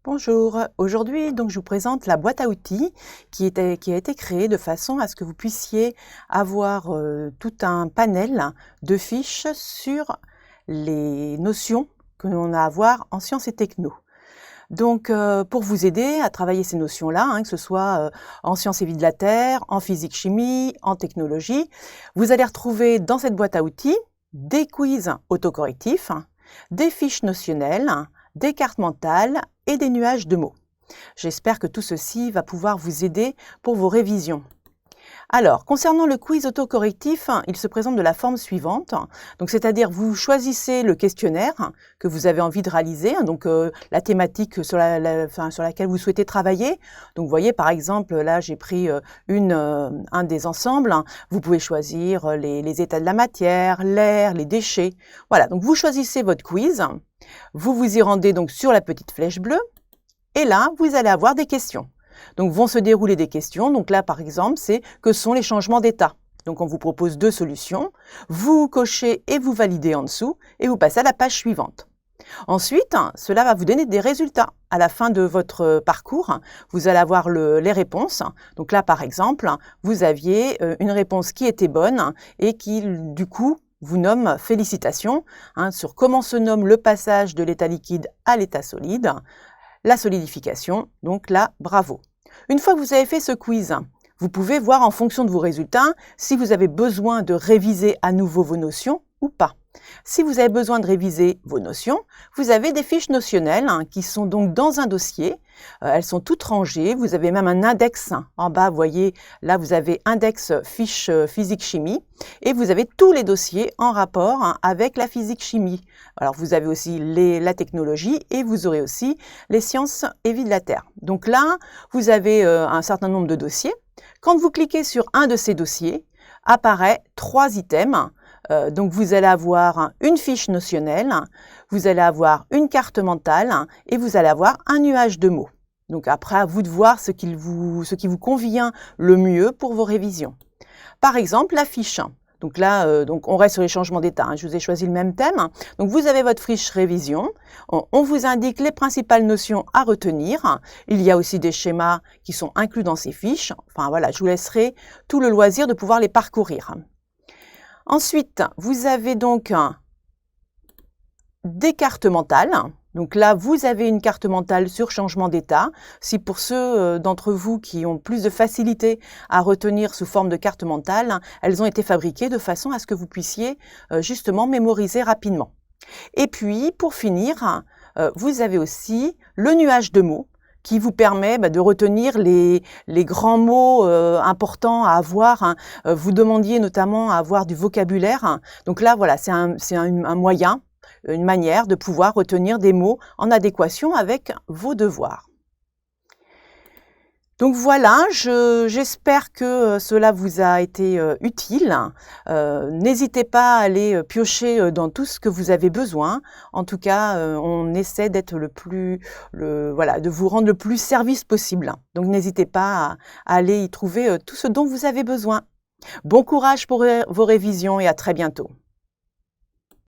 Bonjour, aujourd'hui donc je vous présente la boîte à outils qui a été créée de façon à ce que vous puissiez avoir tout un panel de fiches sur les notions que l'on a à voir en sciences et techno. Donc pour vous aider à travailler ces notions-là, que ce soit en sciences et vie de la Terre, en physique-chimie, en technologie, vous allez retrouver dans cette boîte à outils des quiz autocorrectifs, des fiches notionnelles, des cartes mentales et des nuages de mots. J'espère que tout ceci va pouvoir vous aider pour vos révisions. Alors, concernant le quiz autocorrectif, il se présente de la forme suivante. Donc, c'est-à-dire, vous choisissez le questionnaire que vous avez envie de réaliser, donc la thématique sur laquelle vous souhaitez travailler. Donc, vous voyez, par exemple, là, j'ai pris un des ensembles. Vous pouvez choisir les états de la matière, l'air, les déchets. Voilà, donc vous choisissez votre quiz. Vous vous y rendez donc sur la petite flèche bleue. Et là, vous allez avoir des questions. Donc, vont se dérouler des questions. Donc là, par exemple, c'est que sont les changements d'état. Donc, on vous propose deux solutions. Vous cochez et vous validez en dessous et vous passez à la page suivante. Ensuite, cela va vous donner des résultats. À la fin de votre parcours, vous allez avoir les réponses. Donc là, par exemple, vous aviez une réponse qui était bonne et qui, du coup, vous nomme félicitations sur comment se nomme le passage de l'état liquide à l'état solide. La solidification, donc là, bravo. Une fois que vous avez fait ce quiz, vous pouvez voir en fonction de vos résultats si vous avez besoin de réviser à nouveau vos notions ou pas. Si vous avez besoin de réviser vos notions, vous avez des fiches notionnelles qui sont donc dans un dossier. Elles sont toutes rangées. Vous avez même un index en bas. Vous voyez, là, vous avez index fiche physique-chimie et vous avez tous les dossiers en rapport avec la physique-chimie. Alors, vous avez aussi la technologie et vous aurez aussi les sciences et vie de la Terre. Donc là, vous avez un certain nombre de dossiers. Quand vous cliquez sur un de ces dossiers, apparaît 3 items. Donc vous allez avoir une fiche notionnelle, vous allez avoir une carte mentale et vous allez avoir un nuage de mots. Donc après, à vous de voir ce qui vous convient le mieux pour vos révisions. Par exemple, la fiche. Donc là, on reste sur les changements d'état. Je vous ai choisi le même thème. Donc vous avez votre fiche révision. On vous indique les principales notions à retenir. Il y a aussi des schémas qui sont inclus dans ces fiches. Enfin voilà, je vous laisserai tout le loisir de pouvoir les parcourir. Ensuite, vous avez donc des cartes mentales. Donc là, vous avez une carte mentale sur changement d'état. Si pour ceux d'entre vous qui ont plus de facilité à retenir sous forme de carte mentale, elles ont été fabriquées de façon à ce que vous puissiez justement mémoriser rapidement. Et puis, pour finir, vous avez aussi le nuage de mots qui vous permet de retenir les grands mots importants à avoir. Vous demandiez notamment à avoir du vocabulaire. Donc là, voilà, c'est un moyen, une manière de pouvoir retenir des mots en adéquation avec vos devoirs. Donc voilà, j'espère que cela vous a été utile. N'hésitez pas à aller piocher dans tout ce que vous avez besoin. En tout cas, on essaie d'être de vous rendre le plus service possible. Donc n'hésitez pas à aller y trouver tout ce dont vous avez besoin. Bon courage pour vos révisions et à très bientôt.